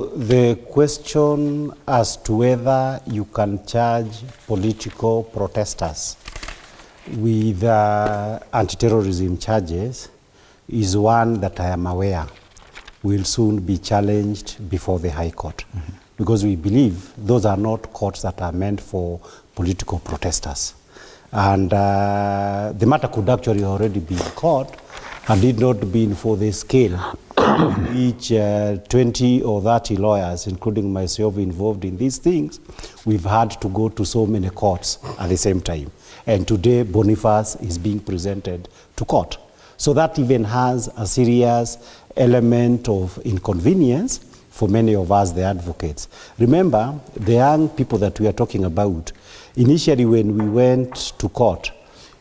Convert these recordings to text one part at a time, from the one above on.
The question as to whether you can charge political protesters with anti-terrorism charges is one that I am aware will soon be challenged before the High Court. Because we believe those are not courts that are meant for political protesters. And the matter could actually already be in court had it not been for the scale which 20 or 30 lawyers, including myself, involved in these things, we've had to go to so many courts at the same time. And today, Boniface is being presented to court. So that even has a serious element of inconvenience for many of us, the advocates. Remember, the young people that we are talking about, initially when we went to court,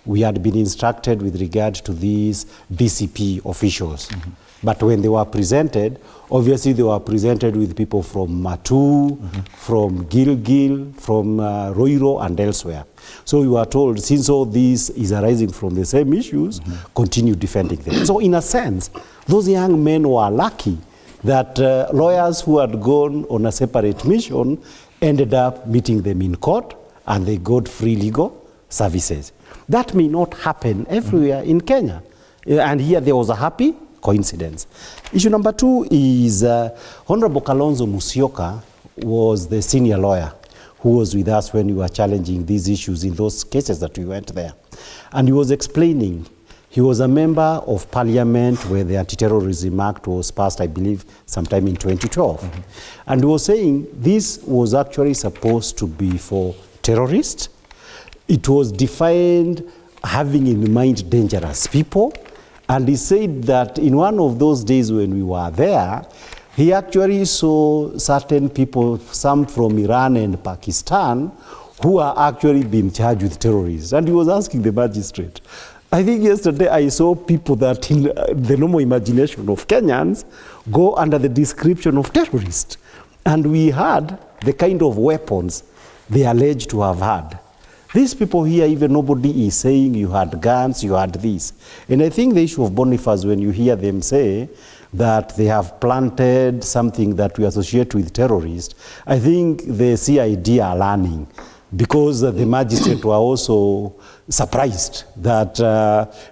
we had been instructed with regard to these BCP officials. But when they were presented, obviously they were presented with people from Matu, from Gilgil, from Roiro and elsewhere. So we were told, since all this is arising from the same issues, continue defending them. So in a sense, those young men were lucky that lawyers who had gone on a separate mission ended up meeting them in court and they got free legal services. That may not happen everywhere in Kenya. And here there was a happy coincidence. Issue number two is Honorable Kalonzo Musyoka was the senior lawyer who was with us when we were challenging these issues in those cases that we went there. And he was explaining, he was a member of parliament where the Anti-Terrorism Act was passed, I believe, sometime in 2012. And he was saying this was actually supposed to be for terrorists. It was defined having in mind dangerous people. And he said that in one of those days when we were there, he actually saw certain people, some from Iran and Pakistan, who are actually being charged with terrorism. And he was asking the magistrate. I think yesterday I saw people that in the normal imagination of Kenyans go under the description of terrorists. And we had the kind of weapons they alleged to have had. These people here, even nobody is saying you had guns, you had this. And I think the issue of Boniface, when you hear them say that they have planted something that we associate with terrorists, I think the CID are learning, because the magistrate were also surprised that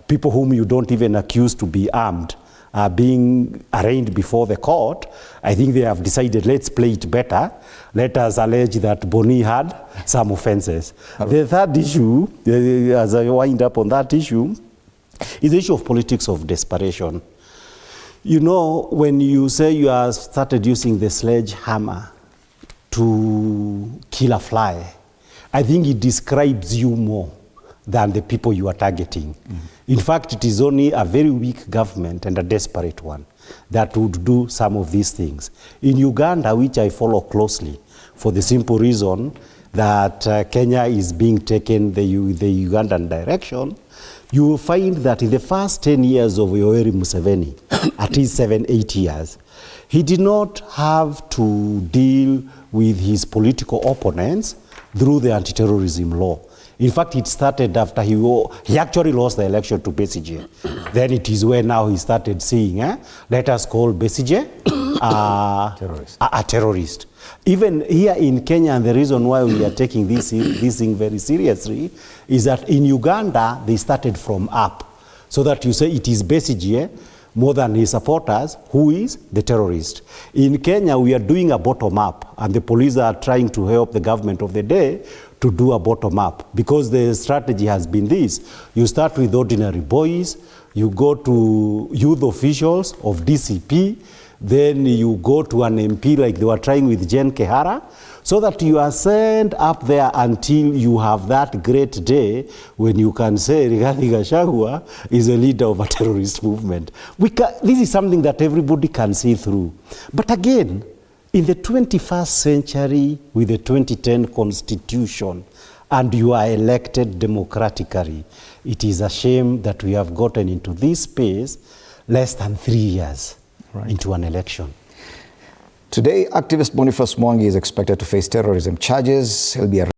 people whom you don't even accuse to be armed are being arraigned before the court. I think they have decided, let's play it better. Let us allege that Boni had some offenses. The third issue, as I wind up on that issue, is the issue of politics of desperation. You know, when you say you have started using the sledgehammer to kill a fly, I think it describes you more than the people you are targeting. In fact, it is only a very weak government and a desperate one that would do some of these things. In Uganda, which I follow closely, for the simple reason that Kenya is being taken the Ugandan direction, you will find that in the first 10 years of Yoweri Museveni, at least 7-8 years, he did not have to deal with his political opponents through the anti-terrorism law. In fact, it started after he actually lost the election to Besigye. Then it is where now he started saying, let us call Besigye a terrorist. Even here in Kenya, and the reason why we are taking this thing very seriously is that in Uganda, they started from up. So that you say it is Besigye more than his supporters, who is the terrorist. In Kenya, we are doing a bottom-up, and the police are trying to help the government of the day to do a bottom-up, because the strategy has been this. You start with ordinary boys, you go to youth officials of DCP, then you go to an MP like they were trying with Jen Kehara, so that you are sent up there until you have that great day when you can say Rigathi Gachagua is a leader of a terrorist movement. This is something that everybody can see through. But again, in the 21st century, with the 2010 Constitution, and you are elected democratically, it is a shame that we have gotten into this space less than 3 years into an election. Today, activist Boniface Mwangi is expected to face terrorism charges. He'll be